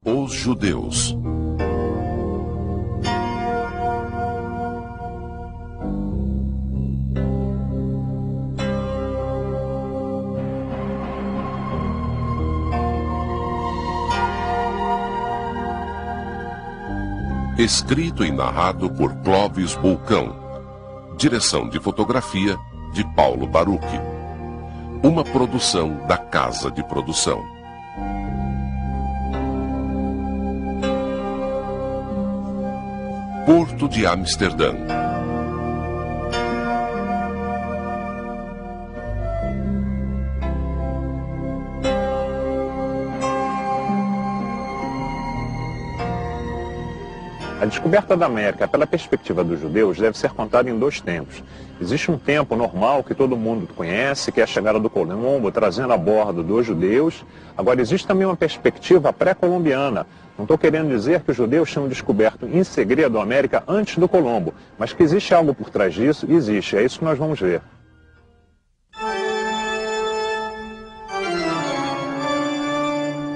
Os judeus. Escrito e narrado por Clóvis Bulcão. Direção de fotografia de Paulo Baruch. Uma produção da Casa de Produção. Porto de Amsterdã. A descoberta da América pela perspectiva dos judeus deve ser contada em dois tempos. Existe um tempo normal que todo mundo conhece, que é a chegada do Colombo, trazendo a bordo dos judeus. Agora, existe também uma perspectiva pré-colombiana. Não estou querendo dizer que os judeus tinham descoberto em segredo a América antes do Colombo, mas que existe algo por trás disso, existe. É isso que nós vamos ver.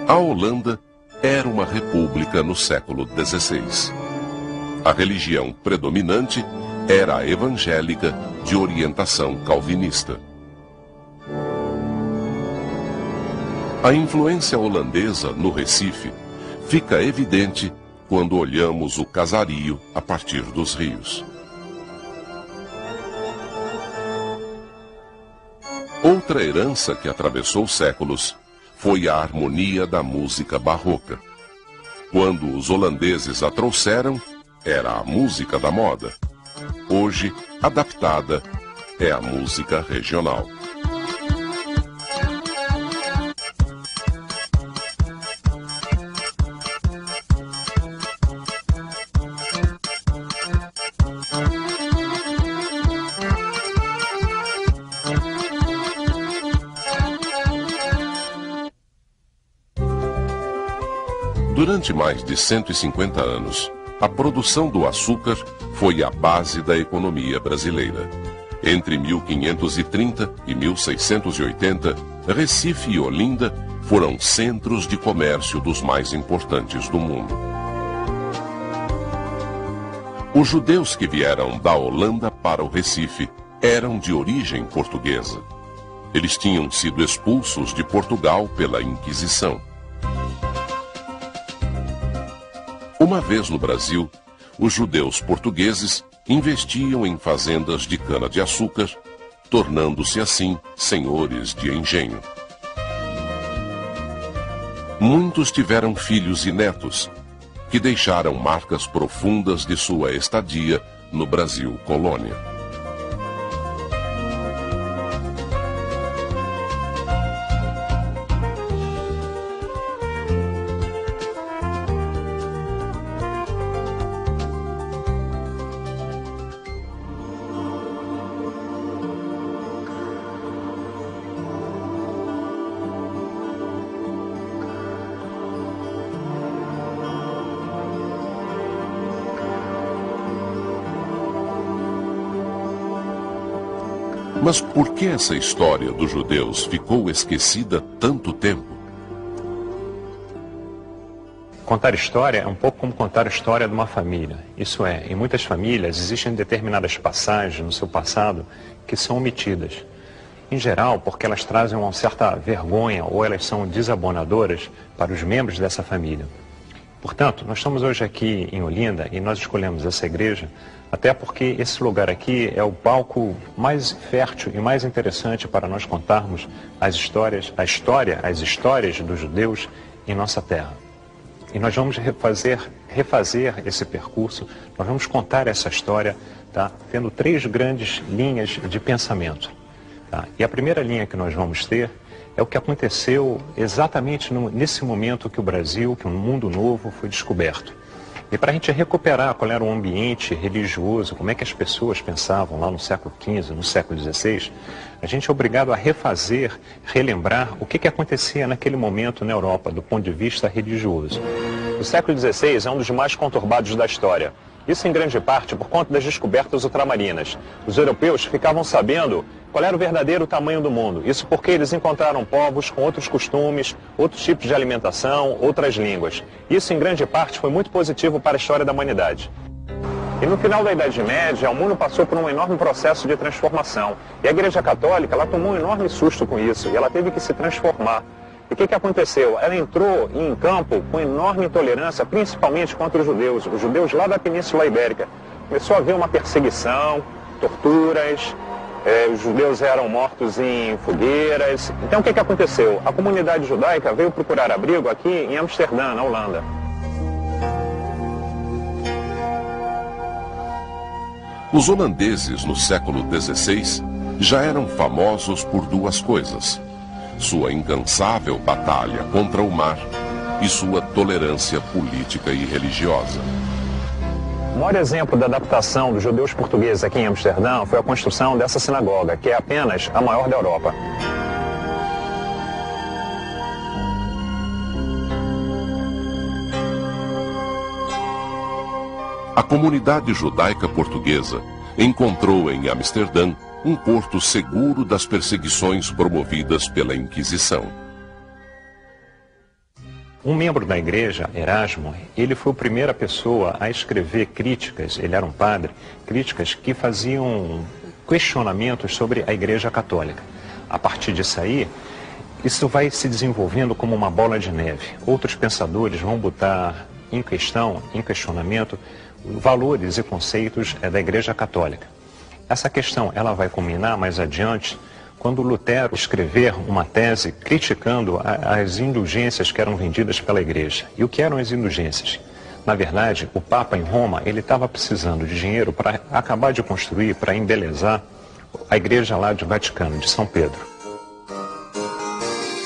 A Holanda era uma república no século XVI. A religião predominante era a evangélica de orientação calvinista. A influência holandesa no Recife fica evidente quando olhamos o casario a partir dos rios. Outra herança que atravessou séculos foi a harmonia da música barroca. Quando os holandeses a trouxeram, era a música da moda. Hoje, adaptada, é a música regional. Durante mais de 150 anos, a produção do açúcar foi a base da economia brasileira. Entre 1530 e 1680, Recife e Olinda foram centros de comércio dos mais importantes do mundo. Os judeus que vieram da Holanda para o Recife eram de origem portuguesa. Eles tinham sido expulsos de Portugal pela Inquisição. Uma vez no Brasil, os judeus portugueses investiam em fazendas de cana-de-açúcar, tornando-se assim senhores de engenho. Muitos tiveram filhos e netos, que deixaram marcas profundas de sua estadia no Brasil colônia. Mas por que essa história dos judeus ficou esquecida tanto tempo? Contar história é um pouco como contar a história de uma família. Isso é, em muitas famílias existem determinadas passagens no seu passado que são omitidas. Em geral, porque elas trazem uma certa vergonha ou elas são desabonadoras para os membros dessa família. Portanto, nós estamos hoje aqui em Olinda e nós escolhemos essa igreja até porque esse lugar aqui é o palco mais fértil e mais interessante para nós contarmos as histórias dos judeus em nossa terra. E nós vamos refazer esse percurso, nós vamos contar essa história, tá? Tendo três grandes linhas de pensamento. Tá? E a primeira linha que nós vamos ter é o que aconteceu exatamente nesse momento que o Brasil, que um mundo novo foi descoberto. E para a gente recuperar qual era o ambiente religioso, como é que as pessoas pensavam lá no século XV, no século XVI, a gente é obrigado a relembrar o que acontecia naquele momento na Europa, do ponto de vista religioso. O século XVI é um dos mais conturbados da história. Isso em grande parte por conta das descobertas ultramarinas. Os europeus ficavam sabendo qual era o verdadeiro tamanho do mundo. Isso porque eles encontraram povos com outros costumes, outros tipos de alimentação, outras línguas. Isso em grande parte foi muito positivo para a história da humanidade. E no final da Idade Média, o mundo passou por um enorme processo de transformação. E a Igreja Católica, ela tomou um enorme susto com isso, e ela teve que se transformar. E o que aconteceu? Ela entrou em campo com enorme intolerância, principalmente contra os judeus lá da Península Ibérica. Começou a haver uma perseguição, torturas, os judeus eram mortos em fogueiras. Então o que aconteceu? A comunidade judaica veio procurar abrigo aqui em Amsterdã, na Holanda. Os holandeses, no século XVI, já eram famosos por duas coisas: sua incansável batalha contra o mar e sua tolerância política e religiosa. O maior exemplo da adaptação dos judeus portugueses aqui em Amsterdã foi a construção dessa sinagoga, que é apenas a maior da Europa. A comunidade judaica portuguesa encontrou em Amsterdã um porto seguro das perseguições promovidas pela Inquisição. Um membro da igreja, Erasmo, ele foi a primeira pessoa a escrever críticas, ele era um padre, críticas que faziam questionamentos sobre a Igreja Católica. A partir disso aí, isso vai se desenvolvendo como uma bola de neve. Outros pensadores vão botar em questionamento, valores e conceitos da Igreja Católica. Essa questão ela vai culminar mais adiante quando Lutero escrever uma tese criticando as indulgências que eram vendidas pela Igreja. E o que eram as indulgências? Na verdade, o Papa em Roma ele estava precisando de dinheiro para acabar de construir, para embelezar a igreja lá de Vaticano, de São Pedro.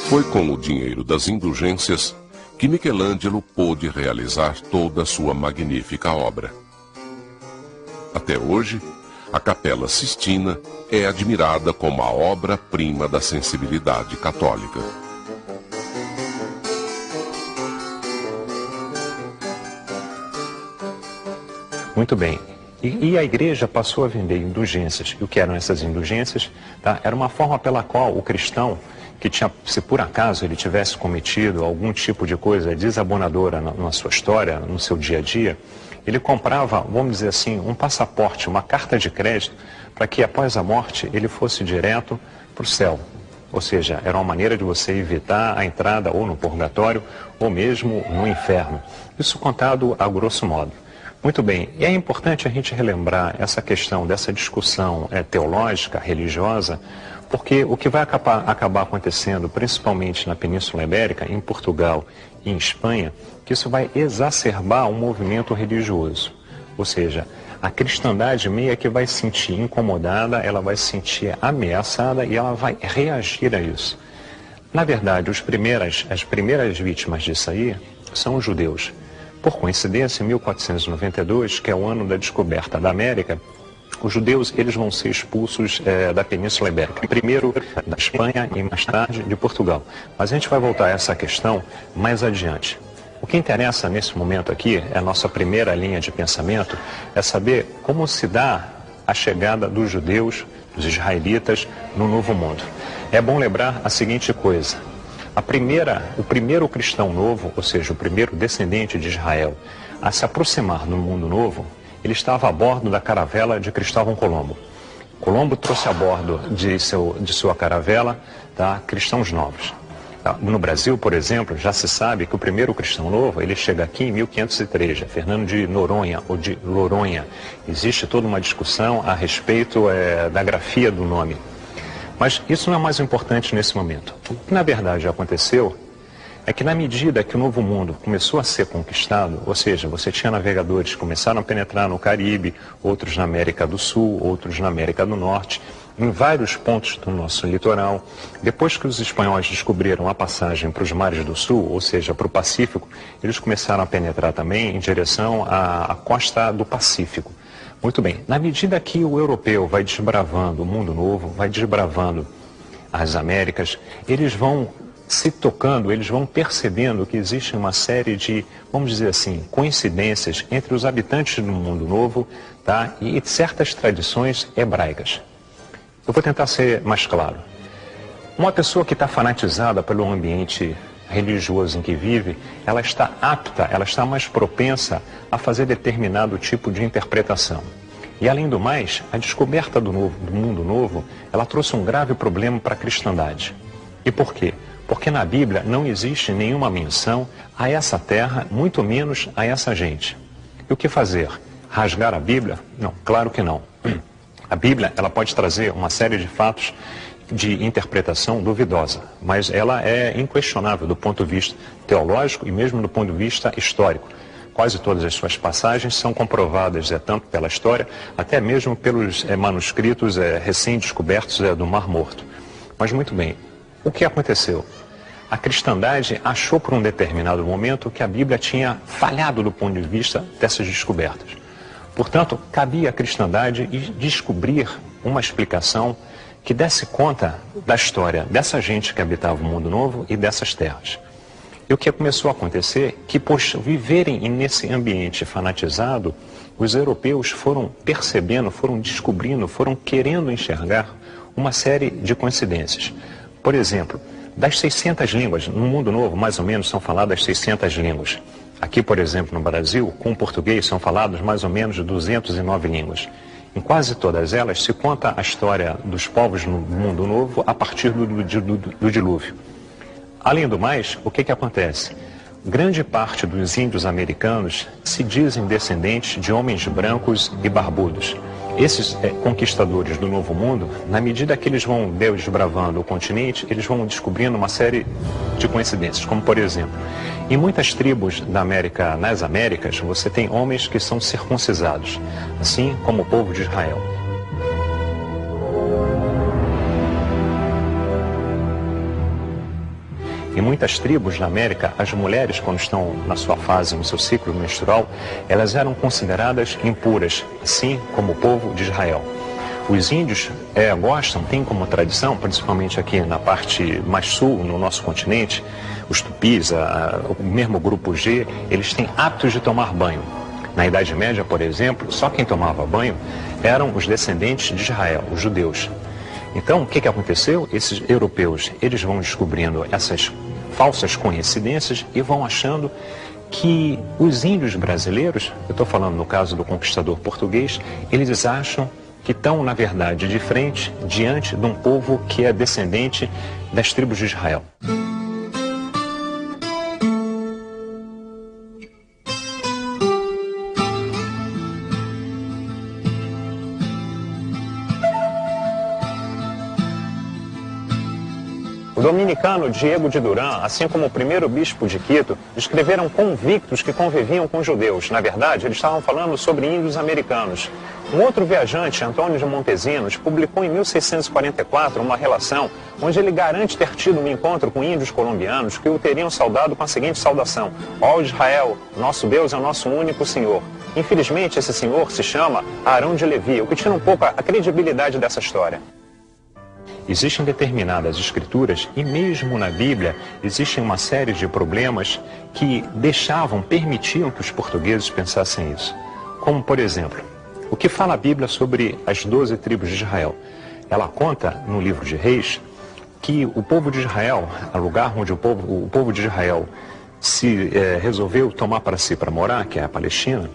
Foi com o dinheiro das indulgências que Michelangelo pôde realizar toda a sua magnífica obra. Até hoje, a Capela Sistina é admirada como a obra-prima da sensibilidade católica. Muito bem. E a igreja passou a vender indulgências. E o que eram essas indulgências? Tá? Era uma forma pela qual o cristão, que tinha, se por acaso ele tivesse cometido algum tipo de coisa desabonadora na sua história, no seu dia a dia, ele comprava, vamos dizer assim, um passaporte, uma carta de crédito, para que após a morte ele fosse direto para o céu. Ou seja, era uma maneira de você evitar a entrada ou no purgatório ou mesmo no inferno. Isso contado a grosso modo. Muito bem, e é importante a gente relembrar essa questão dessa discussão teológica, religiosa, porque o que vai acabar acontecendo, principalmente na Península Ibérica, em Portugal e em Espanha, que isso vai exacerbar um movimento religioso. Ou seja, a cristandade meio que vai se sentir incomodada, ela vai se sentir ameaçada e ela vai reagir a isso. Na verdade, as primeiras vítimas disso aí são os judeus. Por coincidência, em 1492, que é o ano da descoberta da América, os judeus eles vão ser expulsos da Península Ibérica, primeiro da Espanha e mais tarde de Portugal. Mas a gente vai voltar a essa questão mais adiante. O que interessa nesse momento aqui, é a nossa primeira linha de pensamento, é saber como se dá a chegada dos judeus, dos israelitas, no Novo Mundo. É bom lembrar a seguinte coisa: o primeiro cristão novo, ou seja, o primeiro descendente de Israel, a se aproximar do mundo novo, ele estava a bordo da caravela de Cristóvão Colombo. Colombo trouxe a bordo de sua caravela cristãos novos. No Brasil, por exemplo, já se sabe que o primeiro cristão novo, ele chega aqui em 1503, Fernando de Noronha ou de Loronha. Existe toda uma discussão a respeito da grafia do nome. Mas isso não é mais importante nesse momento. O que na verdade aconteceu é que na medida que o Novo Mundo começou a ser conquistado, ou seja, você tinha navegadores que começaram a penetrar no Caribe, outros na América do Sul, outros na América do Norte, em vários pontos do nosso litoral. Depois que os espanhóis descobriram a passagem para os mares do Sul, ou seja, para o Pacífico, eles começaram a penetrar também em direção à costa do Pacífico. Muito bem, na medida que o europeu vai desbravando o mundo novo, vai desbravando as Américas, eles vão se tocando, eles vão percebendo que existe uma série de, vamos dizer assim, coincidências entre os habitantes do mundo novo, tá? E certas tradições hebraicas. Eu vou tentar ser mais claro. Uma pessoa que está fanatizada pelo ambiente religioso em que vive, ela está apta, ela está mais propensa a fazer determinado tipo de interpretação. E além do mais, a descoberta do mundo novo, ela trouxe um grave problema para a cristandade. E por quê? Porque na Bíblia não existe nenhuma menção a essa terra, muito menos a essa gente. E o que fazer? Rasgar a Bíblia? Não, claro que não. A Bíblia, ela pode trazer uma série de fatos de interpretação duvidosa, mas ela é inquestionável do ponto de vista teológico e mesmo do ponto de vista histórico. Quase todas as suas passagens são comprovadas, tanto pela história, até mesmo pelos manuscritos recém-descobertos do Mar Morto. Mas muito bem, o que aconteceu? A cristandade achou por um determinado momento que a Bíblia tinha falhado do ponto de vista dessas descobertas. Portanto, cabia à cristandade descobrir uma explicação que desse conta da história dessa gente que habitava o mundo novo e dessas terras. E o que começou a acontecer, que por viverem nesse ambiente fanatizado, os europeus foram percebendo, foram descobrindo, foram querendo enxergar uma série de coincidências. Por exemplo, das 600 línguas, no mundo novo, mais ou menos, são faladas 600 línguas. Aqui, por exemplo, no Brasil, com o português, são faladas mais ou menos 209 línguas. Em quase todas elas se conta a história dos povos no mundo novo a partir do dilúvio. Além do mais, o que acontece? Grande parte dos índios americanos se dizem descendentes de homens brancos e barbudos. Esses conquistadores do Novo Mundo, na medida que eles vão desbravando o continente, eles vão descobrindo uma série de coincidências, como por exemplo, em muitas tribos nas Américas, você tem homens que são circuncisados, assim como o povo de Israel. Em muitas tribos na América, as mulheres, quando estão na sua fase, no seu ciclo menstrual, elas eram consideradas impuras, assim como o povo de Israel. Os índios gostam, têm como tradição, principalmente aqui na parte mais sul, no nosso continente, os tupis, o mesmo grupo G, eles têm hábitos de tomar banho. Na Idade Média, por exemplo, só quem tomava banho eram os descendentes de Israel, os judeus. Então, o que aconteceu? Esses europeus, eles vão descobrindo essas falsas coincidências e vão achando que os índios brasileiros, eu estou falando no caso do conquistador português, eles acham que estão, na verdade, de frente, diante de um povo que é descendente das tribos de Israel. O dominicano Diego de Duran, assim como o primeiro bispo de Quito, escreveram convictos que conviviam com judeus. Na verdade, eles estavam falando sobre índios americanos. Um outro viajante, Antônio de Montesinos, publicou em 1644 uma relação onde ele garante ter tido um encontro com índios colombianos que o teriam saudado com a seguinte saudação: Ó Israel, nosso Deus é o nosso único Senhor. Infelizmente, esse senhor se chama Arão de Levi, o que tira um pouco a credibilidade dessa história. Existem determinadas escrituras e mesmo na Bíblia existem uma série de problemas que permitiam que os portugueses pensassem isso. Como, por exemplo, o que fala a Bíblia sobre as 12 tribos de Israel? Ela conta no livro de Reis que o povo de Israel, o lugar onde o povo de Israel se resolveu tomar para si para morar, que é a Palestina,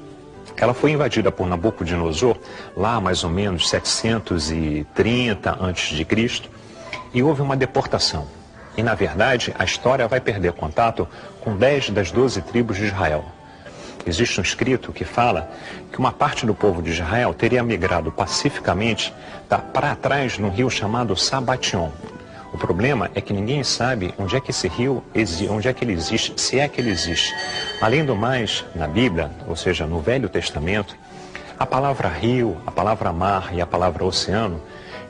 ela foi invadida por Nabucodonosor, lá mais ou menos 730 a.C., e houve uma deportação. E, na verdade, a história vai perder contato com 10 das 12 tribos de Israel. Existe um escrito que fala que uma parte do povo de Israel teria migrado pacificamente para trás num rio chamado Sabation. O problema é que ninguém sabe onde é que esse rio onde é que ele existe, se é que ele existe. Além do mais, na Bíblia, ou seja, no Velho Testamento, a palavra rio, a palavra mar e a palavra oceano,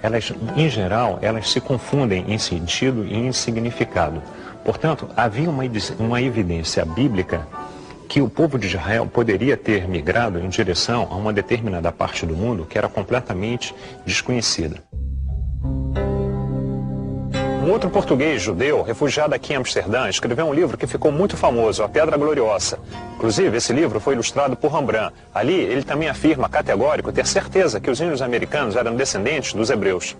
elas, em geral, elas se confundem em sentido e em significado. Portanto, havia uma evidência bíblica que o povo de Israel poderia ter migrado em direção a uma determinada parte do mundo que era completamente desconhecida. Um outro português judeu, refugiado aqui em Amsterdã, escreveu um livro que ficou muito famoso, A Pedra Gloriosa. Inclusive, esse livro foi ilustrado por Rembrandt. Ali, ele também afirma categórico ter certeza que os índios americanos eram descendentes dos hebreus.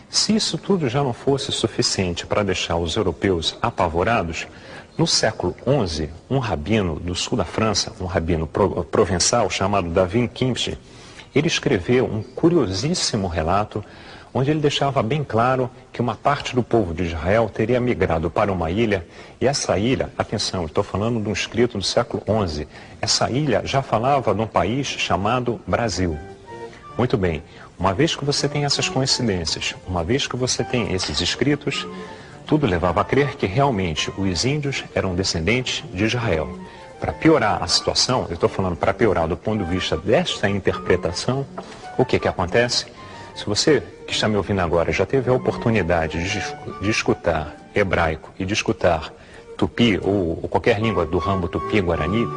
Se isso tudo já não fosse suficiente para deixar os europeus apavorados, no século XI, um rabino do sul da França, um rabino provençal chamado David Kimchi, ele escreveu um curiosíssimo relato onde ele deixava bem claro que uma parte do povo de Israel teria migrado para uma ilha, e essa ilha, atenção, estou falando de um escrito do século XI, essa ilha já falava de um país chamado Brasil. Muito bem, uma vez que você tem essas coincidências, uma vez que você tem esses escritos, tudo levava a crer que realmente os índios eram descendentes de Israel. Para piorar a situação, eu estou falando para piorar do ponto de vista desta interpretação, o que acontece? Se você que está me ouvindo agora já teve a oportunidade de escutar hebraico e de escutar tupi ou qualquer língua do ramo tupi-guarani,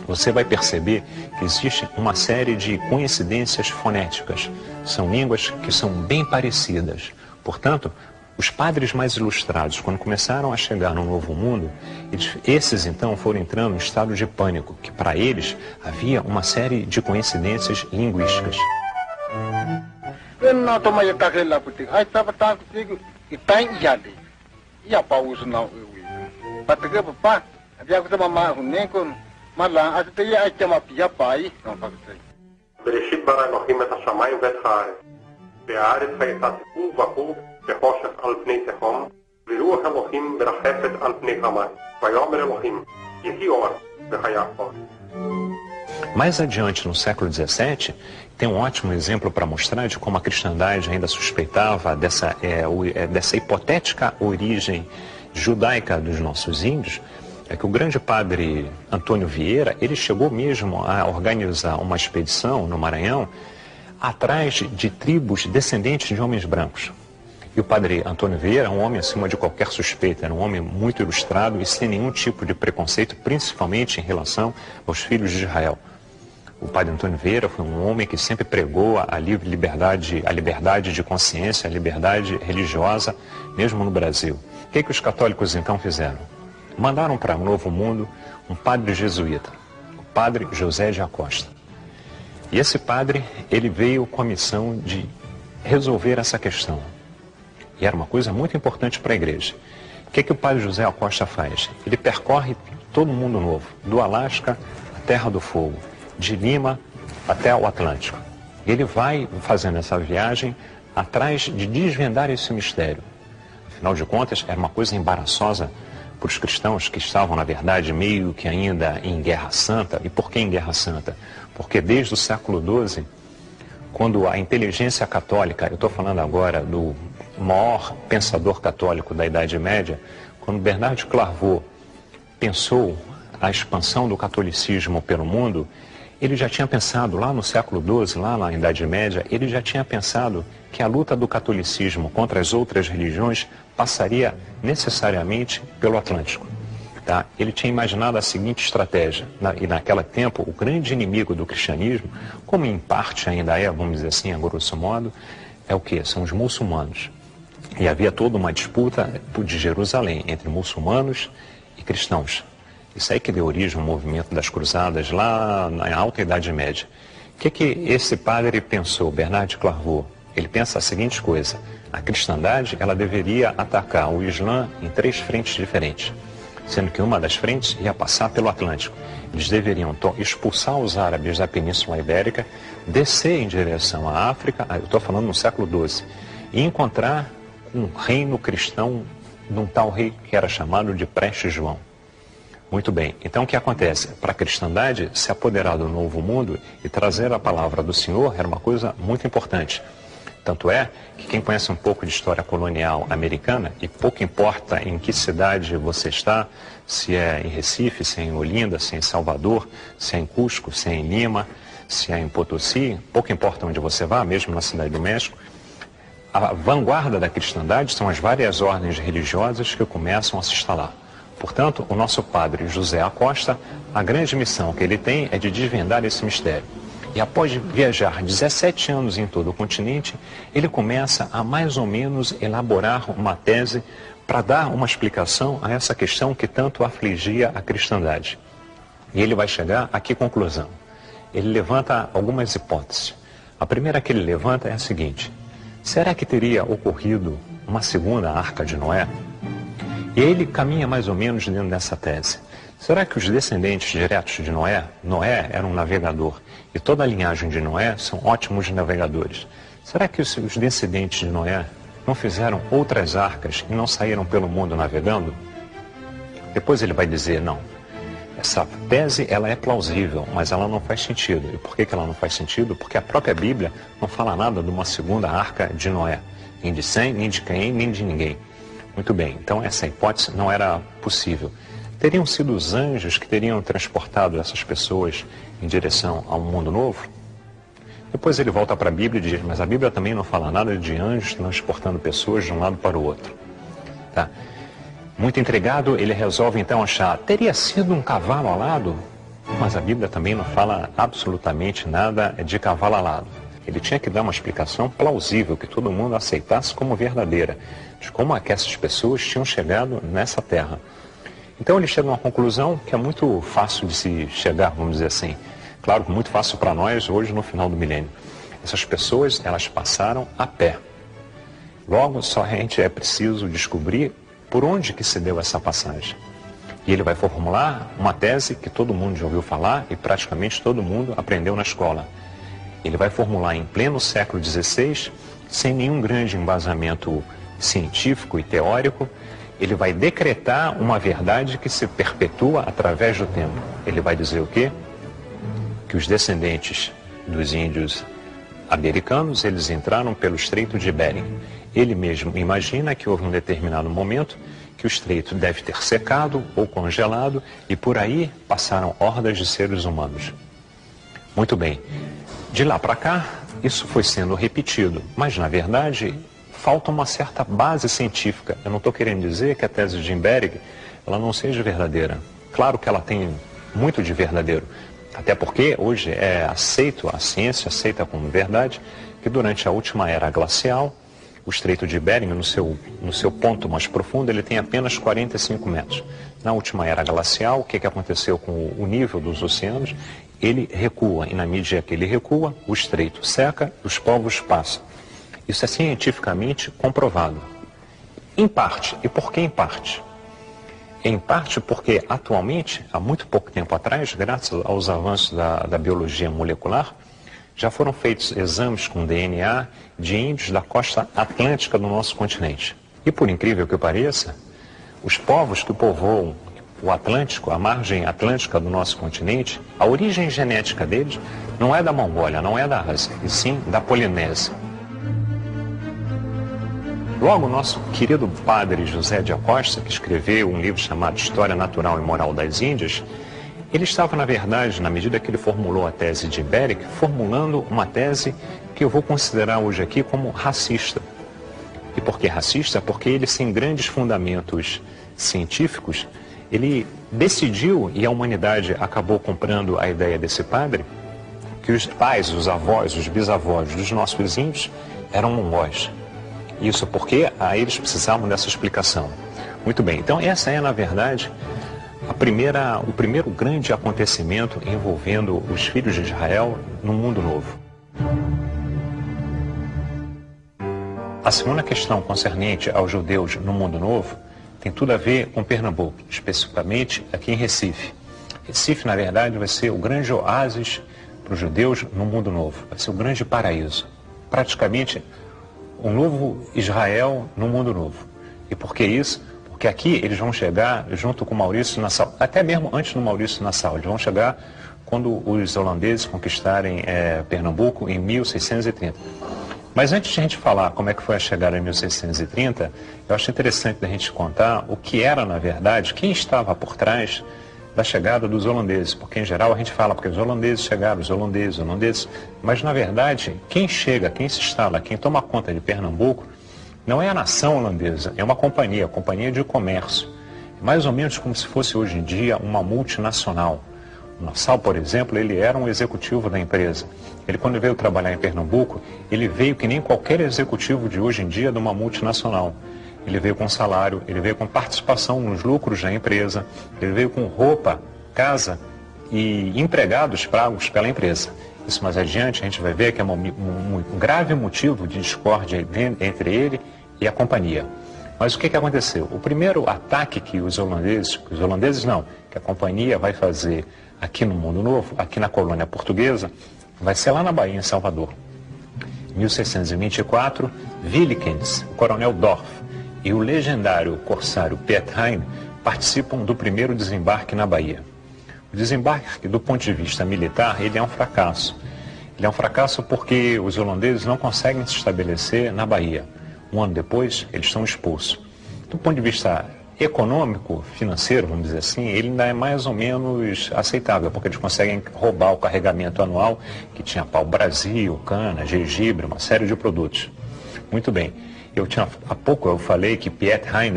você vai perceber que existe uma série de coincidências fonéticas. São línguas que são bem parecidas. Portanto, os padres mais ilustrados, quando começaram a chegar no Novo Mundo, esses então foram entrando em estado de pânico, que para eles havia uma série de coincidências linguísticas. בראשית ברא אלוהים את השמיים ואת הארץ, והארץ הייתה ציפוף וחוף וחושך על פני תהום, ורוח אלוהים מרחפת על פני המים. ויאמר אלוהים, יהי אור, והיה אור. Mais adiante, no século XVII, tem um ótimo exemplo para mostrar de como a cristandade ainda suspeitava dessa hipotética origem judaica dos nossos índios. É que o grande padre Antônio Vieira, ele chegou mesmo a organizar uma expedição no Maranhão atrás de tribos descendentes de homens brancos. E o padre Antônio Vieira é um homem acima de qualquer suspeita, era um homem muito ilustrado e sem nenhum tipo de preconceito, principalmente em relação aos filhos de Israel. O padre Antônio Vieira foi um homem que sempre pregou a liberdade de consciência, a liberdade religiosa, mesmo no Brasil. O que os católicos então fizeram? Mandaram para o Novo Mundo um padre jesuíta, o padre José de Acosta. E esse padre, ele veio com a missão de resolver essa questão. E era uma coisa muito importante para a igreja. O que o padre José Acosta faz? Ele percorre todo o mundo novo, do Alasca à Terra do Fogo, de Lima até o Atlântico. E ele vai fazendo essa viagem atrás de desvendar esse mistério. Afinal de contas, era uma coisa embaraçosa para os cristãos que estavam, na verdade, meio que ainda em Guerra Santa. E por que em Guerra Santa? Porque desde o século XII, quando a inteligência católica, eu estou falando agora do maior pensador católico da Idade Média, quando Bernard de Clairvaux pensou a expansão do catolicismo pelo mundo, ele já tinha pensado, lá no século XII, lá na Idade Média, ele já tinha pensado que a luta do catolicismo contra as outras religiões passaria necessariamente pelo Atlântico. Tá? Ele tinha imaginado a seguinte estratégia, e naquele tempo o grande inimigo do cristianismo, como em parte ainda é, vamos dizer assim, a grosso modo, é o quê? São os muçulmanos. E havia toda uma disputa de Jerusalém entre muçulmanos e cristãos. Isso aí que deu origem ao movimento das cruzadas lá na Alta Idade Média. O que esse padre pensou, Bernard de Clairvaux? Ele pensa a seguinte coisa: a cristandade ela deveria atacar o Islã em 3 frentes diferentes, sendo que uma das frentes ia passar pelo Atlântico. Eles deveriam expulsar os árabes da Península Ibérica, descer em direção à África, eu estou falando no século XII, e encontrar um reino cristão de um tal rei que era chamado de Prestes João. Muito bem, então o que acontece? Para a cristandade se apoderar do novo mundo e trazer a palavra do Senhor era uma coisa muito importante. Tanto é que quem conhece um pouco de história colonial americana, e pouco importa em que cidade você está, se é em Recife, se é em Olinda, se é em Salvador, se é em Cusco, se é em Lima, se é em Potosí, pouco importa onde você vá, mesmo na cidade do México, a vanguarda da cristandade são as várias ordens religiosas que começam a se instalar. Portanto, o nosso padre José Acosta, a grande missão que ele tem é de desvendar esse mistério. E após viajar 17 anos em todo o continente, ele começa a mais ou menos elaborar uma tese para dar uma explicação a essa questão que tanto afligia a cristandade. E ele vai chegar a que conclusão? Ele levanta algumas hipóteses. A primeira que ele levanta é a seguinte: será que teria ocorrido uma segunda arca de Noé? E ele caminha mais ou menos dentro dessa tese. Será que os descendentes diretos de Noé era um navegador, e toda a linhagem de Noé são ótimos navegadores? Será que os descendentes de Noé não fizeram outras arcas e não saíram pelo mundo navegando? Depois ele vai dizer, não, essa tese ela é plausível, mas ela não faz sentido. E por que ela não faz sentido? Porque a própria Bíblia não fala nada de uma segunda arca de Noé, nem de Sem, nem de Caim, nem de ninguém. Muito bem, então essa hipótese não era possível. Teriam sido os anjos que teriam transportado essas pessoas em direção a um mundo novo? Depois ele volta para a Bíblia e diz, mas a Bíblia também não fala nada de anjos transportando pessoas de um lado para o outro. Tá? Muito intrigado, ele resolve então achar, teria sido um cavalo alado? Mas a Bíblia também não fala absolutamente nada de cavalo alado. Ele tinha que dar uma explicação plausível, que todo mundo aceitasse como verdadeira, de como é que essas pessoas tinham chegado nessa terra. Então ele chega a uma conclusão que é muito fácil de se chegar, vamos dizer assim. Claro, muito fácil para nós hoje no final do milênio. Essas pessoas, elas passaram a pé. Logo, somente é preciso descobrir por onde que se deu essa passagem. E ele vai formular uma tese que todo mundo já ouviu falar e praticamente todo mundo aprendeu na escola. Ele vai formular em pleno século XVI, sem nenhum grande embasamento científico e teórico. Ele vai decretar uma verdade que se perpetua através do tempo. Ele vai dizer o quê? Que os descendentes dos índios americanos, eles entraram pelo Estreito de Bering. Ele mesmo imagina que houve um determinado momento que o estreito deve ter secado ou congelado e por aí passaram hordas de seres humanos. Muito bem. De lá para cá, isso foi sendo repetido, mas na verdade falta uma certa base científica. Eu não estou querendo dizer que a tese de Bering ela não seja verdadeira. Claro que ela tem muito de verdadeiro, até porque hoje é aceito, a ciência aceita como verdade, que durante a última era glacial, o Estreito de Bering, no seu ponto mais profundo, ele tem apenas 45 metros. Na última era glacial, o que aconteceu com o nível dos oceanos? Ele recua, e na medida que ele recua, o estreito seca e os povos passam. Isso é cientificamente comprovado. Em parte. E por que em parte? Em parte porque, atualmente, há muito pouco tempo atrás, graças aos avanços da biologia molecular, já foram feitos exames com DNA de índios da costa atlântica do nosso continente. E, por incrível que pareça, os povos que povoam o Atlântico, a margem atlântica do nosso continente, a origem genética deles não é da Mongólia, não é da Ásia, e sim da Polinésia. Logo, o nosso querido padre José de Acosta, que escreveu um livro chamado História Natural e Moral das Índias, ele estava, na verdade, na medida que ele formulou a tese de Bering, formulando uma tese que eu vou considerar hoje aqui como racista. E por que racista? Porque ele, sem grandes fundamentos científicos, ele decidiu, e a humanidade acabou comprando a ideia desse padre, que os pais, os avós, os bisavós dos nossos índios eram mongóis. Isso porque eles precisavam dessa explicação. Muito bem, então essa é, na verdade, o primeiro grande acontecimento envolvendo os filhos de Israel no mundo novo. A segunda questão concernente aos judeus no mundo novo tem tudo a ver com Pernambuco, especificamente aqui em Recife. Recife, na verdade, vai ser o grande oásis para os judeus no mundo novo. Vai ser o grande paraíso. Praticamente um novo Israel no mundo novo. E por que isso? Porque aqui eles vão chegar junto com Maurício Nassau, até mesmo antes do Maurício Nassau, eles vão chegar quando os holandeses conquistarem Pernambuco em 1630. Mas antes de a gente falar como é que foi a chegada em 1630, eu acho interessante a gente contar o que era, na verdade, quem estava por trás da chegada dos holandeses. Porque, em geral, a gente fala porque os holandeses chegaram, os holandeses. Mas, na verdade, quem chega, quem se instala, quem toma conta de Pernambuco, não é a nação holandesa, é uma companhia de comércio. É mais ou menos como se fosse, hoje em dia, uma multinacional. O Nassau, por exemplo, ele era um executivo da empresa. Ele, quando veio trabalhar em Pernambuco, ele veio que nem qualquer executivo de hoje em dia de uma multinacional. Ele veio com salário, ele veio com participação nos lucros da empresa, ele veio com roupa, casa e empregados pagos pela empresa. Isso mais adiante a gente vai ver que é um grave motivo de discórdia entre ele e a companhia. Mas o que aconteceu? O primeiro ataque que que a companhia vai fazer aqui no Mundo Novo, aqui na colônia portuguesa, vai ser lá na Bahia, em Salvador. Em 1624, Willikens, o coronel Dorf e o legendário corsário Piet Hein participam do primeiro desembarque na Bahia. O desembarque, do ponto de vista militar, ele é um fracasso. Ele é um fracasso porque os holandeses não conseguem se estabelecer na Bahia. Um ano depois, eles são expulsos. Do ponto de vista econômico, financeiro, vamos dizer assim, ele ainda é mais ou menos aceitável, porque eles conseguem roubar o carregamento anual que tinha pau-brasil, cana, gengibre, uma série de produtos. Muito bem. Há pouco eu falei que Piet Hein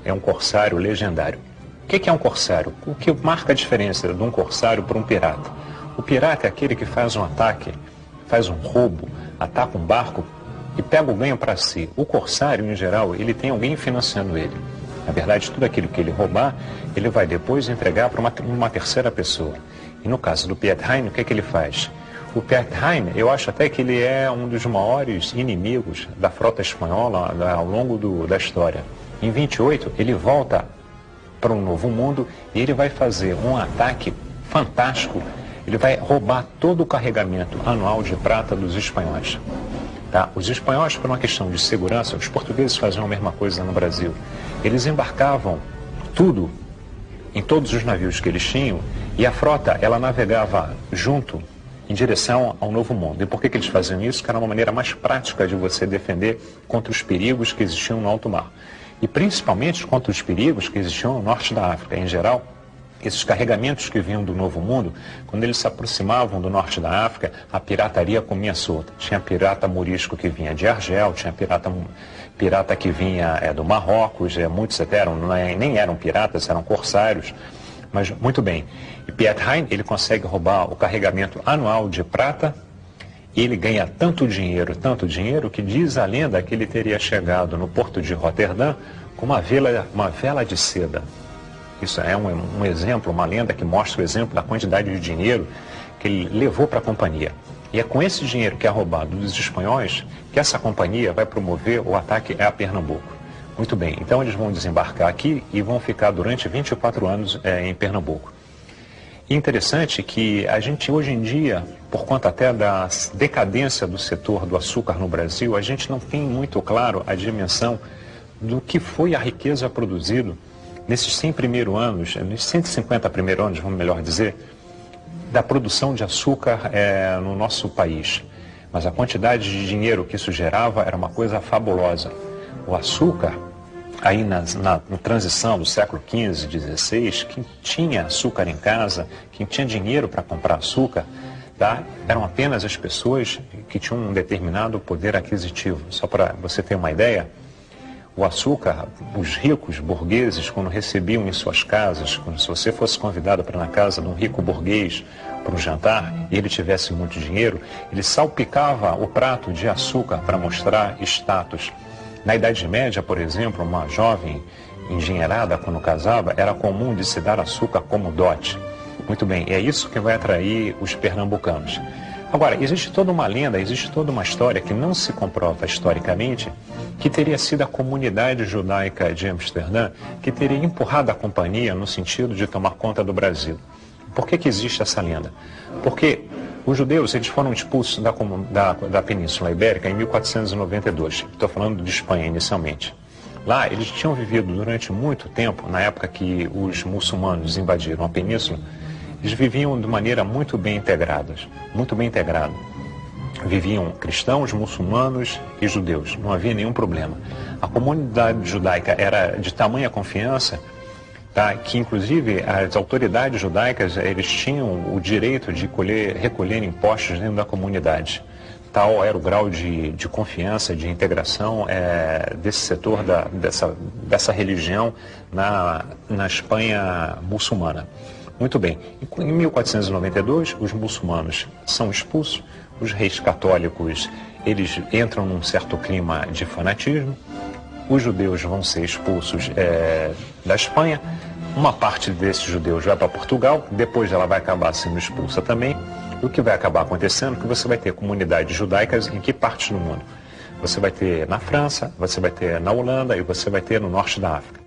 é um corsário legendário. O que é um corsário? O que marca a diferença de um corsário para um pirata? O pirata é aquele que faz um ataque, faz um roubo, ataca um barco e pega o ganho para si. O corsário, em geral, ele tem alguém financiando ele. Na verdade, tudo aquilo que ele roubar, ele vai depois entregar para uma terceira pessoa. E no caso do Piet Hein, o que ele faz? O Piet Hein, eu acho até que ele é um dos maiores inimigos da frota espanhola ao longo da história. Em 28, ele volta para um novo mundo e ele vai fazer um ataque fantástico. Ele vai roubar todo o carregamento anual de prata dos espanhóis. Tá? Os espanhóis, por uma questão de segurança, os portugueses faziam a mesma coisa no Brasil. Eles embarcavam tudo em todos os navios que eles tinham e a frota, ela navegava junto em direção ao novo mundo. E por que eles faziam isso? Porque era uma maneira mais prática de você defender contra os perigos que existiam no alto mar. E principalmente contra os perigos que existiam no norte da África. Em geral, esses carregamentos que vinham do Novo Mundo, quando eles se aproximavam do norte da África, a pirataria comia solta. Tinha pirata morisco que vinha de Argel, tinha pirata que vinha do Marrocos, muitos nem eram piratas, eram corsários. Mas, muito bem, e Piet Hein, ele consegue roubar o carregamento anual de prata, e ele ganha tanto dinheiro, que diz a lenda que ele teria chegado no porto de Roterdã com uma vela de seda. Isso é um exemplo, uma lenda que mostra o exemplo da quantidade de dinheiro que ele levou para a companhia. E é com esse dinheiro que é roubado dos espanhóis que essa companhia vai promover o ataque a Pernambuco. Muito bem, então eles vão desembarcar aqui e vão ficar durante 24 anos em Pernambuco. E interessante que a gente hoje em dia, por conta até da decadência do setor do açúcar no Brasil, a gente não tem muito claro a dimensão do que foi a riqueza produzida nesses 100 primeiros anos, nesses 150 primeiros anos, vamos melhor dizer, da produção de açúcar no nosso país. Mas a quantidade de dinheiro que isso gerava era uma coisa fabulosa. O açúcar, aí na transição do século XV, XVI, quem tinha açúcar em casa, quem tinha dinheiro para comprar açúcar, tá, eram apenas as pessoas que tinham um determinado poder aquisitivo. Só para você ter uma ideia, o açúcar, os ricos burgueses, quando recebiam em suas casas, se você fosse convidado para ir na casa de um rico burguês para um jantar e ele tivesse muito dinheiro, ele salpicava o prato de açúcar para mostrar status. Na Idade Média, por exemplo, uma jovem engenheirada, quando casava, era comum de se dar açúcar como dote. Muito bem, é isso que vai atrair os pernambucanos. Agora, existe toda uma lenda, existe toda uma história que não se comprova historicamente, que teria sido a comunidade judaica de Amsterdã que teria empurrado a companhia no sentido de tomar conta do Brasil. Por que existe essa lenda? Porque os judeus eles foram expulsos da Península Ibérica em 1492. Estou falando de Espanha inicialmente. Lá eles tinham vivido durante muito tempo, na época que os muçulmanos invadiram a península, eles viviam de maneira muito bem integrada. Viviam cristãos, muçulmanos e judeus. Não havia nenhum problema. A comunidade judaica era de tamanha confiança, tá, que inclusive as autoridades judaicas eles tinham o direito de recolher impostos dentro da comunidade. Tal era o grau de confiança, de integração desse setor, dessa religião na Espanha muçulmana. Muito bem. Em 1492, os muçulmanos são expulsos, os reis católicos eles entram num certo clima de fanatismo, os judeus vão ser expulsos da Espanha, uma parte desses judeus vai para Portugal, depois ela vai acabar sendo expulsa também. E o que vai acabar acontecendo é que você vai ter comunidades judaicas em que partes do mundo? Você vai ter na França, você vai ter na Holanda e você vai ter no norte da África.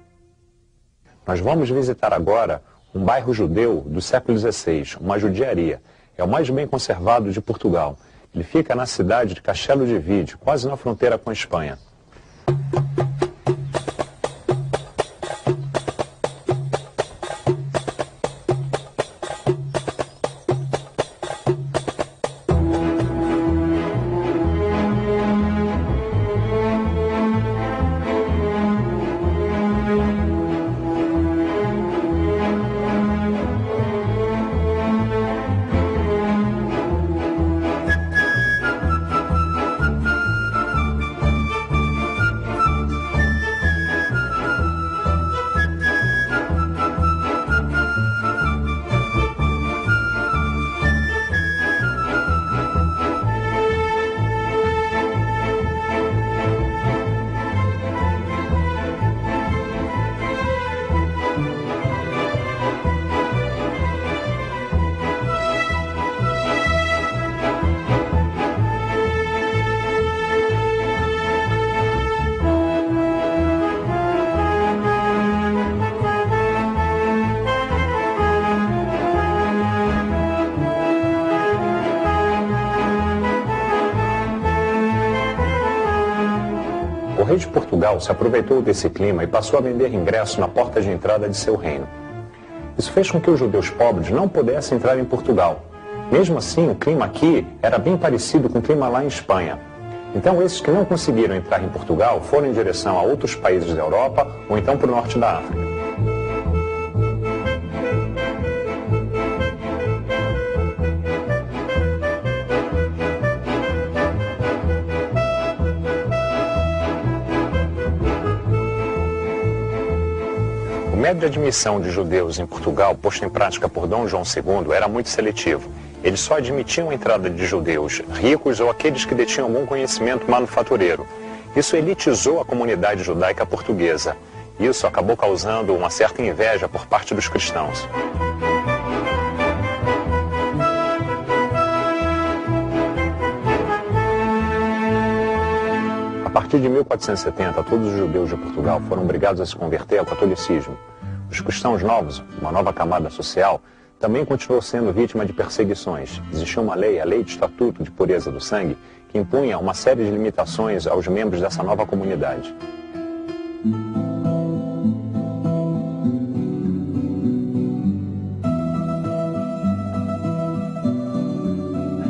Nós vamos visitar agora um bairro judeu do século XVI, uma judiaria. É o mais bem conservado de Portugal. Ele fica na cidade de Castelo de Vide, quase na fronteira com a Espanha. O rei de Portugal se aproveitou desse clima e passou a vender ingressos na porta de entrada de seu reino. Isso fez com que os judeus pobres não pudessem entrar em Portugal. Mesmo assim, o clima aqui era bem parecido com o clima lá em Espanha. Então, esses que não conseguiram entrar em Portugal foram em direção a outros países da Europa ou então para o norte da África. O método de admissão de judeus em Portugal, posto em prática por Dom João II, era muito seletivo. Eles só admitiam a entrada de judeus ricos ou aqueles que detinham algum conhecimento manufatureiro. Isso elitizou a comunidade judaica portuguesa. Isso acabou causando uma certa inveja por parte dos cristãos. A partir de 1470, todos os judeus de Portugal foram obrigados a se converter ao catolicismo. Os cristãos novos, uma nova camada social, também continuou sendo vítima de perseguições. Existia uma lei, a Lei de Estatuto de Pureza do Sangue, que impunha uma série de limitações aos membros dessa nova comunidade.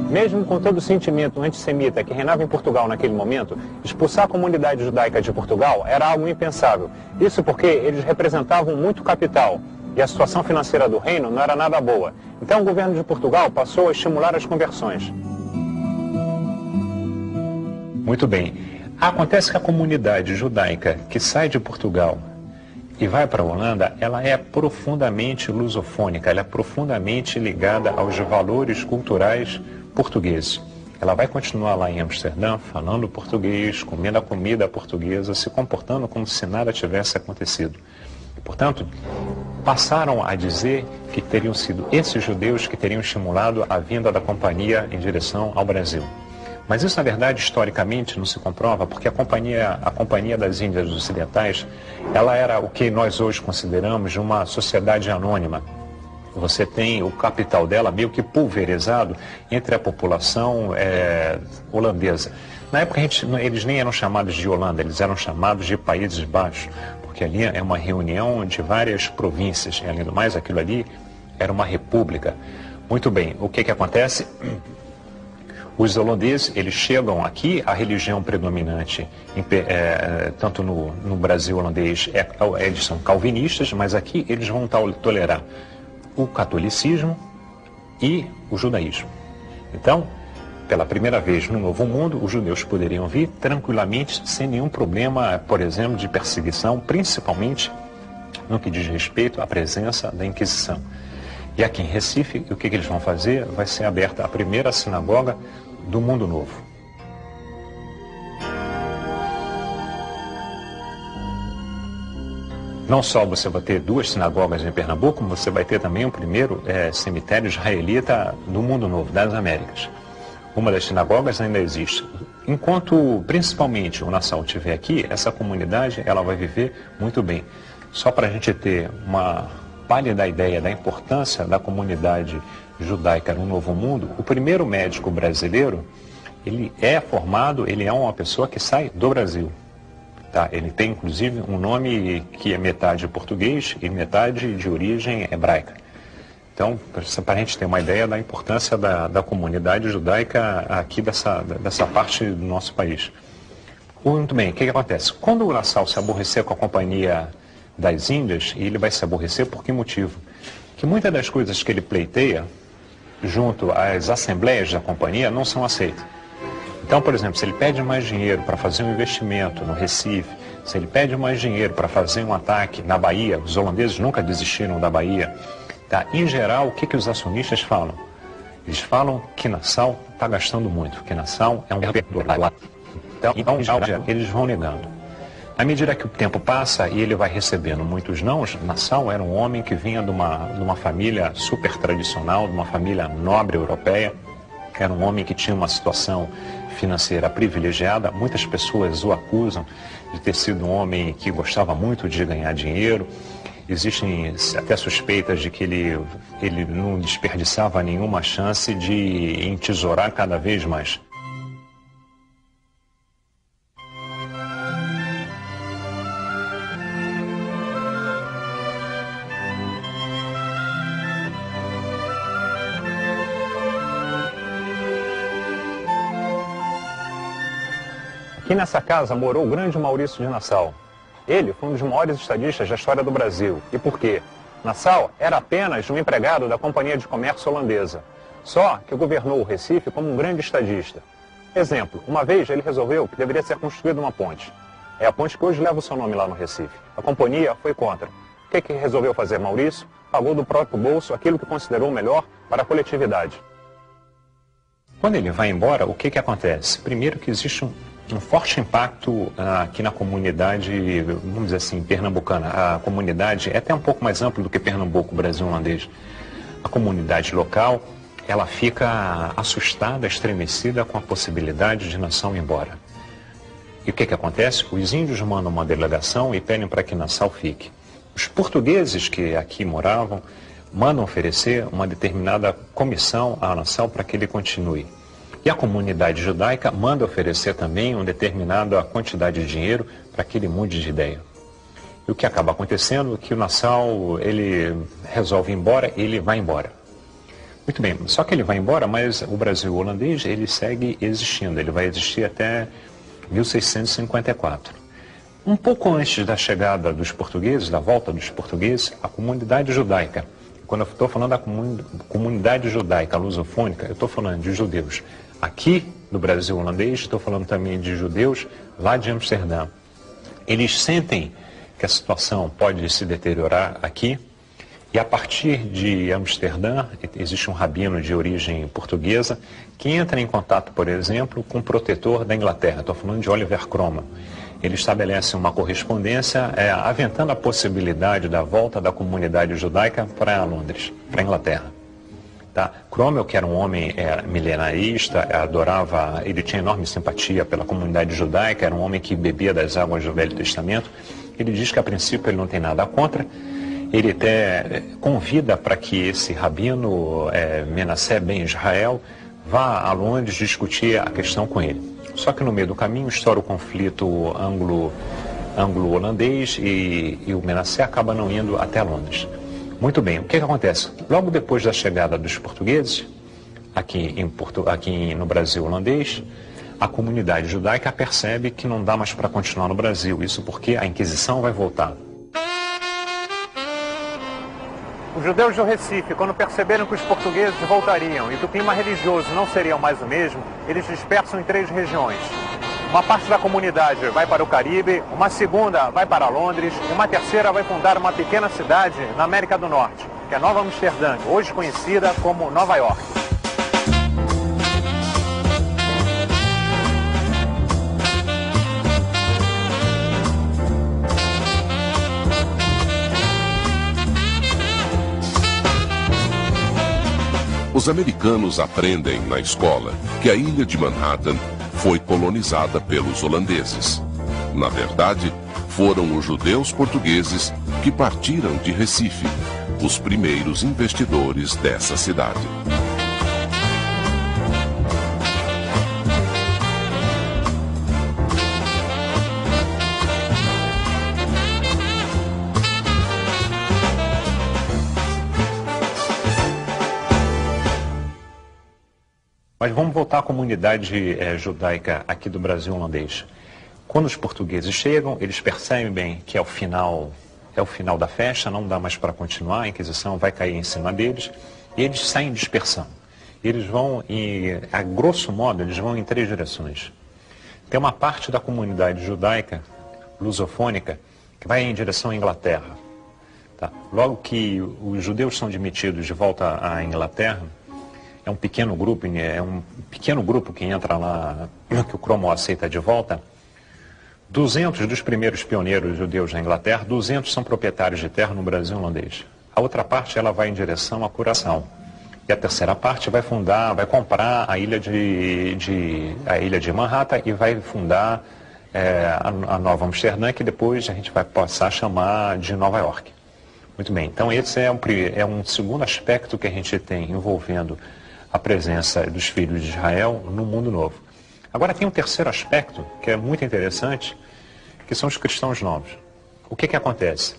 Mesmo com todo o sentimento antissemita que reinava em Portugal naquele momento, expulsar a comunidade judaica de Portugal era algo impensável. Isso porque eles representavam muito capital e a situação financeira do reino não era nada boa. Então o governo de Portugal passou a estimular as conversões. Muito bem. Acontece que a comunidade judaica que sai de Portugal e vai para a Holanda, ela é profundamente lusofônica, ela é profundamente ligada aos valores culturais portugueses. Ela vai continuar lá em Amsterdã, falando português, comendo a comida portuguesa, se comportando como se nada tivesse acontecido. E, portanto, passaram a dizer que teriam sido esses judeus que teriam estimulado a vinda da companhia em direção ao Brasil. Mas isso, na verdade, historicamente não se comprova, porque a Companhia das Índias Ocidentais, ela era o que nós hoje consideramos de uma sociedade anônima. Você tem o capital dela meio que pulverizado entre a população holandesa. Na época, eles nem eram chamados de Holanda, eles eram chamados de Países Baixos, porque ali é uma reunião de várias províncias, e além do mais, aquilo ali era uma república. Muito bem, o que acontece? Os holandeses, eles chegam aqui, a religião predominante, tanto no Brasil holandês, eles são calvinistas, mas aqui eles vão tolerar o catolicismo e o judaísmo. Então, pela primeira vez no Novo Mundo, os judeus poderiam vir tranquilamente, sem nenhum problema, por exemplo, de perseguição, principalmente no que diz respeito à presença da Inquisição. E aqui em Recife, o que eles vão fazer? Vai ser aberta a primeira sinagoga do Mundo Novo. Não só você vai ter 2 sinagogas em Pernambuco, como você vai ter também o primeiro cemitério israelita do Mundo Novo, das Américas. Uma das sinagogas ainda existe. Enquanto, principalmente, o Nassau estiver aqui, essa comunidade ela vai viver muito bem. Só para a gente ter uma pálida ideia da importância da comunidade judaica no Novo Mundo, o primeiro médico brasileiro, ele é formado, ele é uma pessoa que sai do Brasil. Tá? Ele tem, inclusive, um nome que é metade português e metade de origem hebraica. Então, para a gente ter uma ideia da importância da comunidade judaica aqui dessa parte do nosso país. Muito bem, o que acontece? Quando o Nassau se aborrecer com a Companhia das Índias, e ele vai se aborrecer por que motivo? Que muitas das coisas que ele pleiteia, junto às assembleias da companhia, não são aceitas. Então, por exemplo, se ele pede mais dinheiro para fazer um investimento no Recife, se ele pede mais dinheiro para fazer um ataque na Bahia, os holandeses nunca desistiram da Bahia, tá? Em geral, o que os acionistas falam? Eles falam que Nassau está gastando muito, que Nassau é um perdedor. Então, eles vão negando. À medida que o tempo passa e ele vai recebendo muitos nãos, Nassau era um homem que vinha de uma família super tradicional, de uma família nobre europeia, era um homem que tinha uma situação financeira privilegiada. Muitas pessoas o acusam de ter sido um homem que gostava muito de ganhar dinheiro. Existem até suspeitas de que ele não desperdiçava nenhuma chance de entesourar cada vez mais. Aqui nessa casa morou o grande Maurício de Nassau. Ele foi um dos maiores estadistas da história do Brasil. E por quê? Nassau era apenas um empregado da Companhia de Comércio holandesa, só que governou o Recife como um grande estadista. Exemplo, uma vez ele resolveu que deveria ser construída uma ponte. É a ponte que hoje leva o seu nome lá no Recife. A companhia foi contra. O que resolveu fazer Maurício? Pagou do próprio bolso aquilo que considerou melhor para a coletividade. Quando ele vai embora, o que acontece? Primeiro que existe um forte impacto aqui na comunidade, vamos dizer assim, pernambucana. A comunidade é até um pouco mais ampla do que Pernambuco, Brasil holandês. A comunidade local, ela fica assustada, estremecida com a possibilidade de Nassau ir embora. E o que acontece? Os índios mandam uma delegação e pedem para que Nassau fique. Os portugueses que aqui moravam mandam oferecer uma determinada comissão a Nassau para que ele continue. E a comunidade judaica manda oferecer também uma determinada quantidade de dinheiro para que ele mude de ideia. E o que acaba acontecendo é que o Nassau, ele resolve ir embora e ele vai embora. Muito bem, só que ele vai embora, mas o Brasil holandês, ele segue existindo, ele vai existir até 1654. Um pouco antes da chegada dos portugueses, da volta dos portugueses, a comunidade judaica, quando eu estou falando da comunidade judaica lusofônica, eu estou falando de judeus aqui no Brasil holandês, estou falando também de judeus lá de Amsterdã. Eles sentem que a situação pode se deteriorar aqui, e a partir de Amsterdã, existe um rabino de origem portuguesa que entra em contato, por exemplo, com o protetor da Inglaterra. Estou falando de Oliver Cromwell. Ele estabelece uma correspondência aventando a possibilidade da volta da comunidade judaica para Londres, para a Inglaterra. Tá? Cromwell, que era um homem milenarista, ele tinha enorme simpatia pela comunidade judaica, era um homem que bebia das águas do Velho Testamento. Ele diz que a princípio ele não tem nada contra. Ele até convida para que esse rabino Menasseh Ben Israel vá a Londres discutir a questão com ele. Só que no meio do caminho estoura o conflito anglo-holandês e o Menasseh acaba não indo até Londres. Muito bem, o que acontece? Logo depois da chegada dos portugueses, aqui no Brasil holandês, a comunidade judaica percebe que não dá mais para continuar no Brasil. Isso porque a Inquisição vai voltar. Os judeus do Recife, quando perceberam que os portugueses voltariam e que o clima religioso não seria mais o mesmo, eles dispersam em 3 regiões. Uma parte da comunidade vai para o Caribe, uma segunda vai para Londres e uma terceira vai fundar uma pequena cidade na América do Norte. que é Nova Amsterdã, hoje conhecida como Nova York. Os americanos aprendem na escola que a ilha de Manhattan foi colonizada pelos holandeses. Na verdade, foram os judeus portugueses que partiram de Recife, os primeiros investidores dessa cidade. Mas vamos voltar à comunidade judaica aqui do Brasil holandês. Quando os portugueses chegam, eles percebem bem que é o final da festa, não dá mais para continuar, a Inquisição vai cair em cima deles, e eles saem em dispersão. Eles vão, a grosso modo, eles vão em 3 direções. Tem uma parte da comunidade judaica, lusofônica, que vai em direção à Inglaterra. Tá? Logo que os judeus são admitidos de volta à Inglaterra, é um pequeno grupo que entra lá, que o Cromwell aceita de volta. 200 dos primeiros pioneiros judeus na Inglaterra, 200 são proprietários de terra no Brasil holandês. A outra parte ela vai em direção a Curaçao. E a terceira parte vai comprar a ilha de Manhattan e vai fundar a Nova Amsterdã, que depois a gente vai passar a chamar de Nova York. Muito bem, então esse é um segundo aspecto que a gente tem envolvendo a presença dos filhos de Israel no mundo novo. Agora tem um terceiro aspecto que é muito interessante, que são os cristãos novos. O que acontece?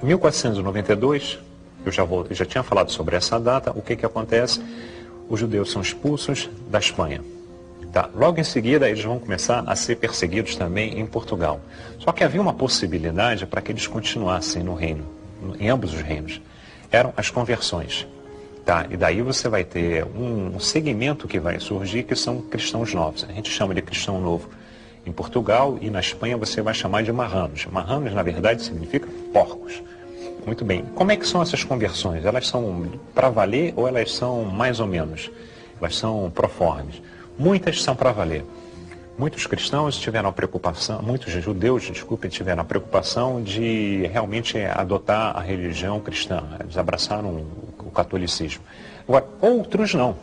Em 1492, eu já tinha falado sobre essa data, o que acontece? Os judeus são expulsos da Espanha. Tá? Logo em seguida, eles vão começar a ser perseguidos também em Portugal. Só que havia uma possibilidade para que eles continuassem no reino, em ambos os reinos. Eram as conversões. Tá? E daí você vai ter um segmento que vai surgir, que são cristãos novos. A gente chama de cristão novo em Portugal, e na Espanha você vai chamar de marranos. Marranos, na verdade, significa porcos. Muito bem. Como é que são essas conversões? Elas são para valer ou elas são mais ou menos? Elas são proformes. Muitas são para valer. Muitos cristãos tiveram a preocupação, muitos judeus, tiveram a preocupação de realmente adotar a religião cristã. Eles abraçaram o catolicismo. Agora, outros não.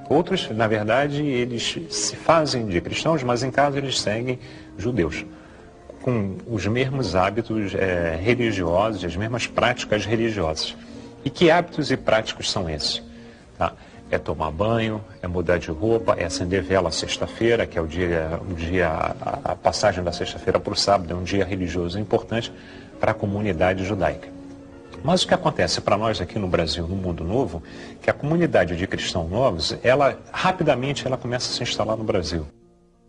Outros, na verdade, eles se fazem de cristãos, mas em casa eles seguem judeus, com os mesmos hábitos religiosos, as mesmas práticas religiosas. E que hábitos e práticas são esses? Tá? É tomar banho, é mudar de roupa, é acender vela sexta-feira, que é a passagem da sexta-feira para o sábado, é um dia religioso importante para a comunidade judaica. Mas o que acontece para nós aqui no Brasil, no mundo novo, que a comunidade de cristãos novos, rapidamente ela começa a se instalar no Brasil.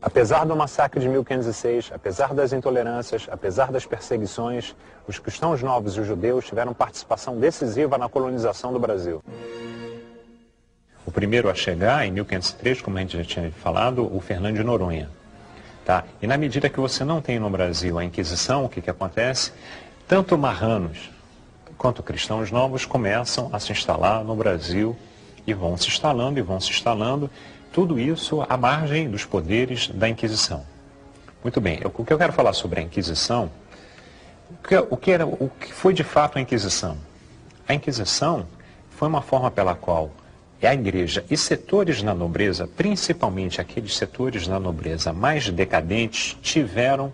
Apesar do massacre de 1506, apesar das intolerâncias, apesar das perseguições, os cristãos novos e os judeus tiveram participação decisiva na colonização do Brasil. O primeiro a chegar, em 1503, como a gente já tinha falado, o Fernando de Noronha. Tá? E na medida que você não tem no Brasil a Inquisição, o que acontece? Tanto marranos quanto cristãos novos começam a se instalar no Brasil e vão se instalando, tudo isso à margem dos poderes da Inquisição. Muito bem, o que eu quero falar sobre a Inquisição, o que foi de fato a Inquisição? A Inquisição foi uma forma pela qual a igreja e setores na nobreza, principalmente aqueles setores na nobreza mais decadentes, tiveram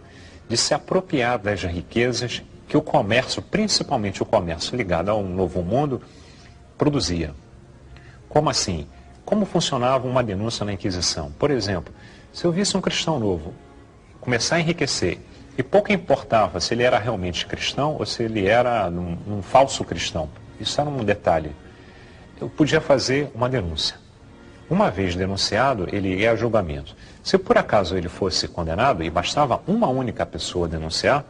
de se apropriar das riquezas que o comércio, principalmente o comércio ligado ao Novo Mundo, produzia. Como assim? Como funcionava uma denúncia na Inquisição? Por exemplo, se eu visse um cristão novo começar a enriquecer, e pouco importava se ele era realmente cristão ou se ele era um falso cristão, isso era um detalhe, eu podia fazer uma denúncia. Uma vez denunciado, ele ia a julgamento. Se por acaso ele fosse condenado, e bastava uma única pessoa denunciar,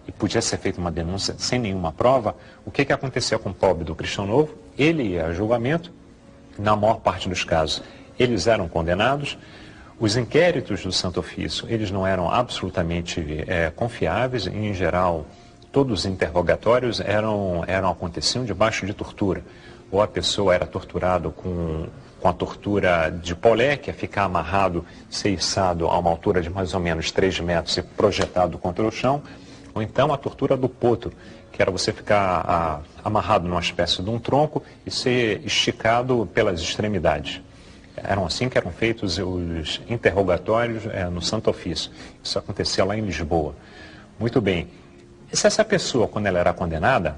e podia ser feita uma denúncia sem nenhuma prova, o que acontecia com o pobre do cristão novo? Ele ia a julgamento, na maior parte dos casos eles eram condenados, os inquéritos do Santo Ofício, eles não eram absolutamente confiáveis, em geral todos os interrogatórios aconteciam debaixo de tortura. Ou a pessoa era torturada com a tortura de Paulé, que é ficar amarrado, ser içado a uma altura de mais ou menos 3 metros e projetado contra o chão, ou então a tortura do potro, que era você ficar amarrado numa espécie de um tronco e ser esticado pelas extremidades. Eram assim que eram feitos os interrogatórios no Santo Ofício. Isso acontecia lá em Lisboa. Muito bem. E se essa pessoa, quando ela era condenada,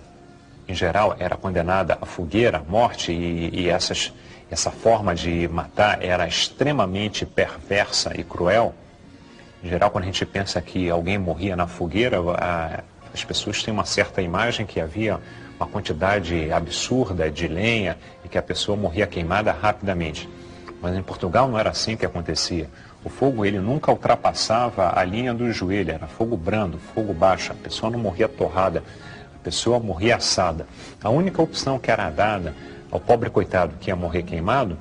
em geral, era condenada à fogueira, à morte, e essa forma de matar era extremamente perversa e cruel. Em geral, quando a gente pensa que alguém morria na fogueira, as pessoas têm uma certa imagem que havia uma quantidade absurda de lenha e que a pessoa morria queimada rapidamente. Mas em Portugal não era assim que acontecia. O fogo, ele nunca ultrapassava a linha do joelho, era fogo brando, fogo baixo, a pessoa não morria torrada, a pessoa morria assada. A única opção que era dada ao pobre coitado que ia morrer queimado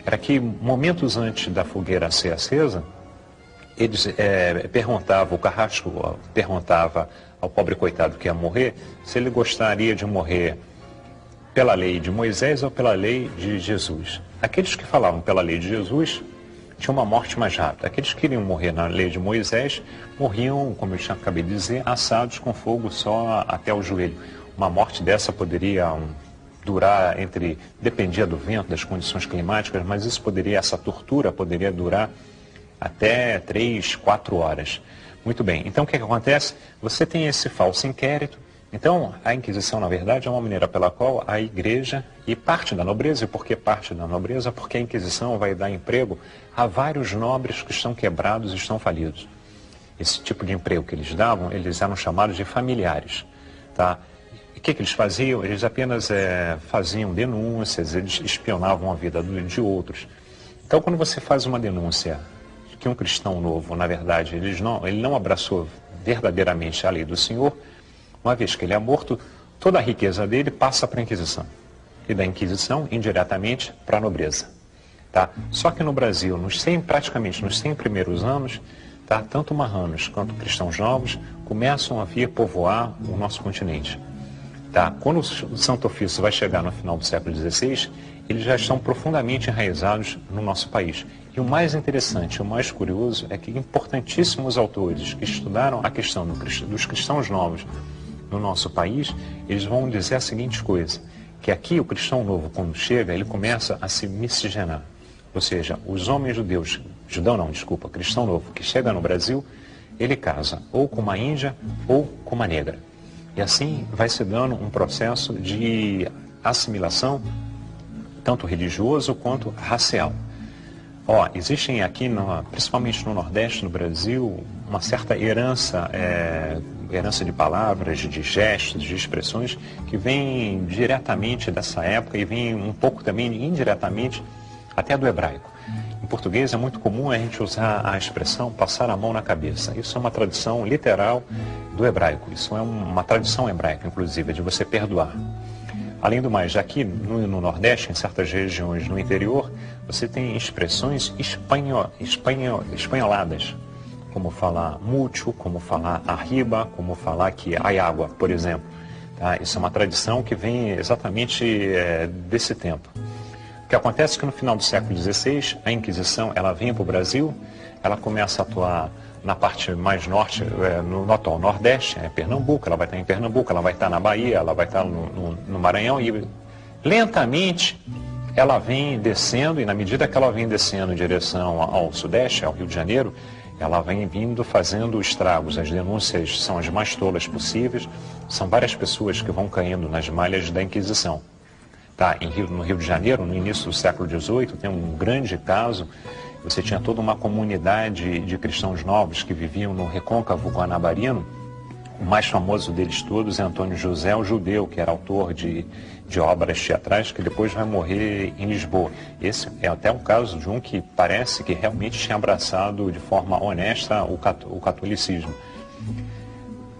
era que, momentos antes da fogueira ser acesa, eles o carrasco perguntava ao pobre coitado que ia morrer se ele gostaria de morrer pela lei de Moisés ou pela lei de Jesus. Aqueles que falavam pela lei de Jesus tinham uma morte mais rápida. Aqueles que queriam morrer na lei de Moisés morriam, como eu já acabei de dizer, assados com fogo só até o joelho. Uma morte dessa poderia durar dependia do vento, das condições climáticas, mas essa tortura poderia durar até 3, 4 horas. Muito bem, então o que acontece? Você tem esse falso inquérito. Então, a Inquisição, na verdade, é uma maneira pela qual a Igreja e parte da nobreza, e por que parte da nobreza? Porque a Inquisição vai dar emprego a vários nobres que estão quebrados e estão falidos. Esse tipo de emprego que eles davam, eles eram chamados de familiares. Tá? E o que eles faziam? Eles apenas faziam denúncias, eles espionavam a vida de outros. Então, quando você faz uma denúncia que um cristão novo, na verdade, ele não abraçou verdadeiramente a lei do Senhor, uma vez que ele é morto, toda a riqueza dele passa para a Inquisição. E da Inquisição, indiretamente, para a nobreza. Tá? Só que no Brasil, praticamente nos 100 primeiros anos, tá? Tanto marranos quanto cristãos novos começam a vir povoar o nosso continente. Tá? Quando o Santo Ofício vai chegar no final do século XVI, eles já estão profundamente enraizados no nosso país. E o mais interessante, o mais curioso, é que importantíssimos autores que estudaram a questão dos cristãos novos no nosso país, eles vão dizer a seguinte coisa, que aqui o cristão novo, quando chega, ele começa a se miscigenar. Ou seja, os homens judeus, cristão novo, que chega no Brasil, ele casa ou com uma índia ou com uma negra. E assim vai se dando um processo de assimilação, tanto religioso quanto racial. Existem aqui, principalmente no Nordeste, no Brasil, uma certa herança de palavras, de gestos, de expressões que vem diretamente dessa época e vem um pouco também indiretamente até do hebraico. Em português é muito comum a gente usar a expressão passar a mão na cabeça. Isso é uma tradição literal do hebraico. Isso é uma tradição hebraica, inclusive, de você perdoar. Além do mais, aqui no Nordeste, em certas regiões no interior, você tem expressões espanholadas, como falar mucho, como falar arriba, como falar que hay água, por exemplo. Tá? Isso é uma tradição que vem exatamente desse tempo. O que acontece é que no final do século XVI, a Inquisição ela vem para o Brasil, ela começa a atuar na parte mais norte, no atual Nordeste, Pernambuco, ela vai estar em Pernambuco, ela vai estar na Bahia, ela vai estar no Maranhão, e lentamente ela vem descendo, e na medida que ela vem descendo em direção ao Sudeste, ao Rio de Janeiro, ela vem vindo fazendo estragos. As denúncias são as mais tolas possíveis, são várias pessoas que vão caindo nas malhas da Inquisição. Tá? No Rio de Janeiro, no início do século XVIII, tem um grande caso. Você tinha toda uma comunidade de cristãos novos que viviam no recôncavo guanabarino. O mais famoso deles todos é Antônio José, o judeu, que era autor de obras teatrais, que depois vai morrer em Lisboa. Esse é até um caso de um que parece que realmente tinha abraçado de forma honesta o catolicismo.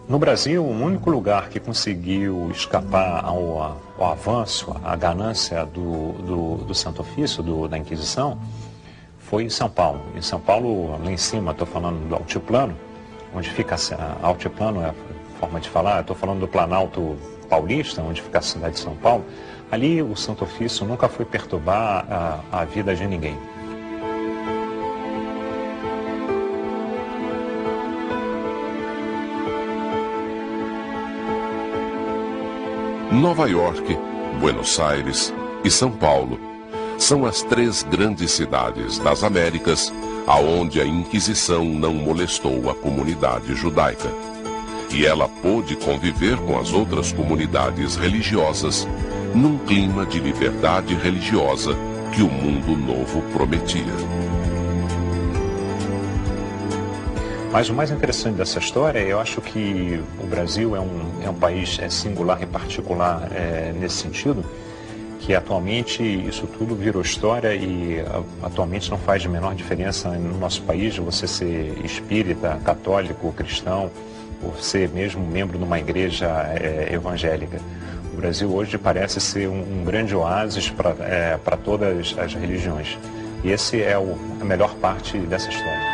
No Brasil, o único lugar que conseguiu escapar ao avanço, à ganância do Santo Ofício, da Inquisição, foi em São Paulo. Em São Paulo, lá em cima, estou falando do altiplano, onde fica altiplano, forma de falar, estou falando do Planalto Paulista, onde fica a cidade de São Paulo, ali o Santo Ofício nunca foi perturbar a vida de ninguém. Nova York, Buenos Aires e São Paulo são as 3 grandes cidades das Américas aonde a Inquisição não molestou a comunidade judaica. E ela pôde conviver com as outras comunidades religiosas num clima de liberdade religiosa que o mundo novo prometia. Mas o mais interessante dessa história, eu acho que o Brasil é um país singular e particular nesse sentido, que atualmente isso tudo virou história e atualmente não faz a menor diferença no nosso país você ser espírita, católico, cristão, ou ser mesmo membro de uma igreja evangélica. O Brasil hoje parece ser um grande oásis para todas as religiões. E esse é a melhor parte dessa história.